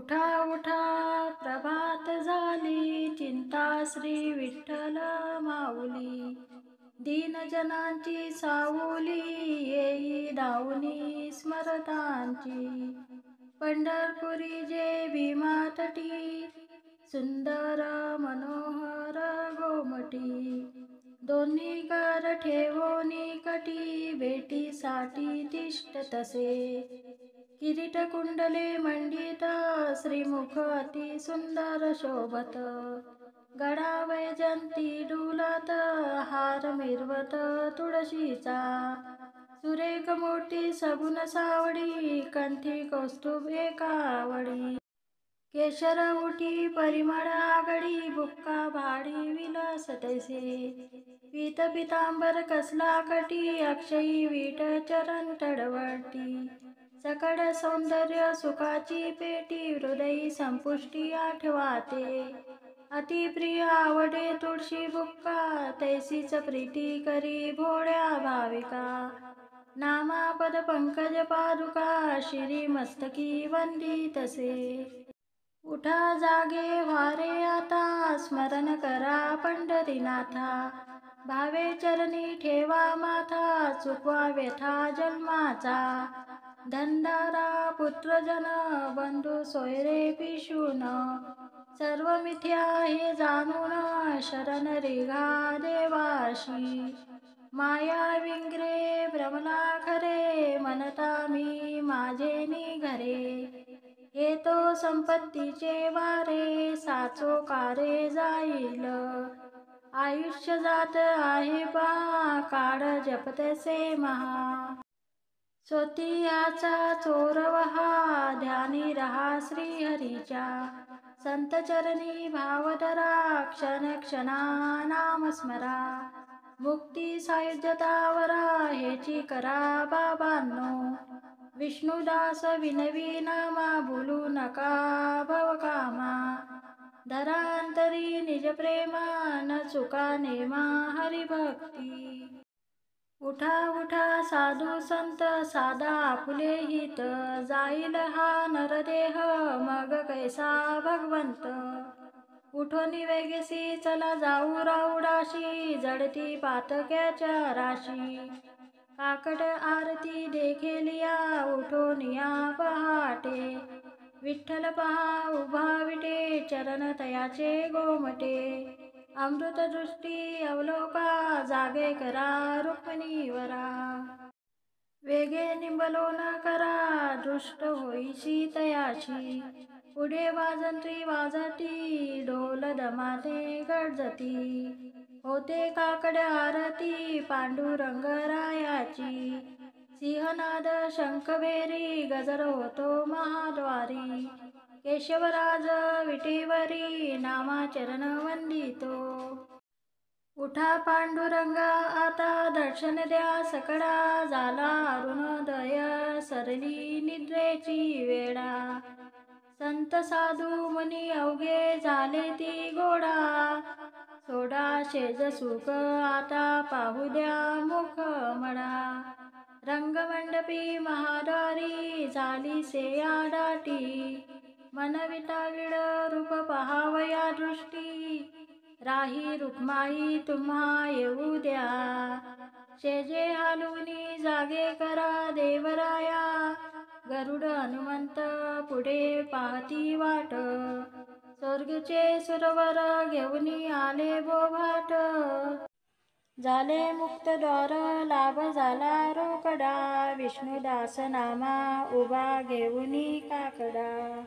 उठा उठा प्रभात झाली, चिंता श्री विठ्ठल माऊली. दीनजनांची सावली, येई धावूनी स्मरतांची. पंढरपुरी जे भीमातटी, सुंदर मनोहर गोमटी. दोन्ही कर ठेवोनी कटी, भेटीसाठी तिष्ठ तसे. किरीट कुंडले मंडित, श्रीमुख अति सुंदर शोभत. गळा वैजंती डुलत, हार मिरवत तुळशीचा. सुरेख मोठी सगुण सावडी, कंठी कौस्तुभ एकावडी. केशर उठी परिमळ आगडी, बुक्का भाडी विलास तैसे. पीत पितांबर कसला कटी, अक्षयी वीट चरण तडवटी. सकळ सौंदर्य सुखाची पेटी, हृदयी संपुष्टी आठवाते. अति प्रिय आवडे तुळशी बुक्का, तैसीच प्रीती करी भोळ्या भाविका. नामापद पंकज पादुका, शिरी मस्तकी वंदितसे. उठा जागे व्हारे आता, स्मरण करा पंढरीनाथा. भावे चरणी ठेवा माथा, चुकवा व्यथा जन्माचा. धनदारा पुत्रजन बंधू सोयरे पिशून, सर्व मिथ्या हे जाणून, शरण रिघा देवाशी. माया विंग्रे भ्रमला खरे, म्हणता मी माझे निघरे. हे तो संपत्तीचे वारे, साचो कारे जाईल. आयुष्य जात आहे पा, काळ जपतसे महा. स्वतीयाचा चोर वहा, ध्यानी रहा श्रीहरीच्या. संत चरणी भाव धरा, क्षण क्षणा नाम स्मरा. मुक्ती सायुज्यतावरा, हेची करा बाबांनो. विष्णुदास विनवी नामा, भुलू नका भवकामा. धरा अंतरी निज प्रेमा, न चुका नेमा हरिभक्ती. उठा उठा साधू संत, साधा आपुले हित. जाईल हा नरदेह, मग कैसा भगवंत. उठोनी वेगेसी चला जाऊ राऊडाशी, जडती पातक्याच्या राशी. काकड आरती देखेलिया, उठोनिया पहाटे. विठ्ठल पहा उभा विटे, चरण तयाचे गोमटे. अमृत दृष्टी अवलोका, जागे करा रुक्मिणीवरा. वेगे निंबलो न करा, दृष्ट होईशी तयाशी. पुढे वाजंत्री वाजती, ढोल दमाने गडजती. होते काकड आरती, पांडुरंगरायाची. सिंहनाद शंखभेरी, गजर होतो महाद्वारी. केशवराज विटेवरी, नामाचरण वंदितो. उठा पांडुरंगा आता, दर्शन द्या सकळा. झाला अरुणोदय, सरली निद्रेची वेळा. संत साधू मुनी अवघे झाले ती गोडा. सोडा शेज सुख आता, पाहू द्या मुख मळा. रंगमंडपी महाद्वारी, झाली सेया दाटी. मन विटाविळ रूप पहावया दृष्टी. राही रुक्माई तुम्हा येऊ द्या. शेजे हालुनी जागे करा देवराया. गरुड हनुमंत पुढे पाहती वाट. स्वर्गचे सुरवर घेऊनी आले बोभाट. झाले मुक्त द्वार, लाभ झाला रोकडा. विष्णुदास नामा उभा घेऊनी काकडा.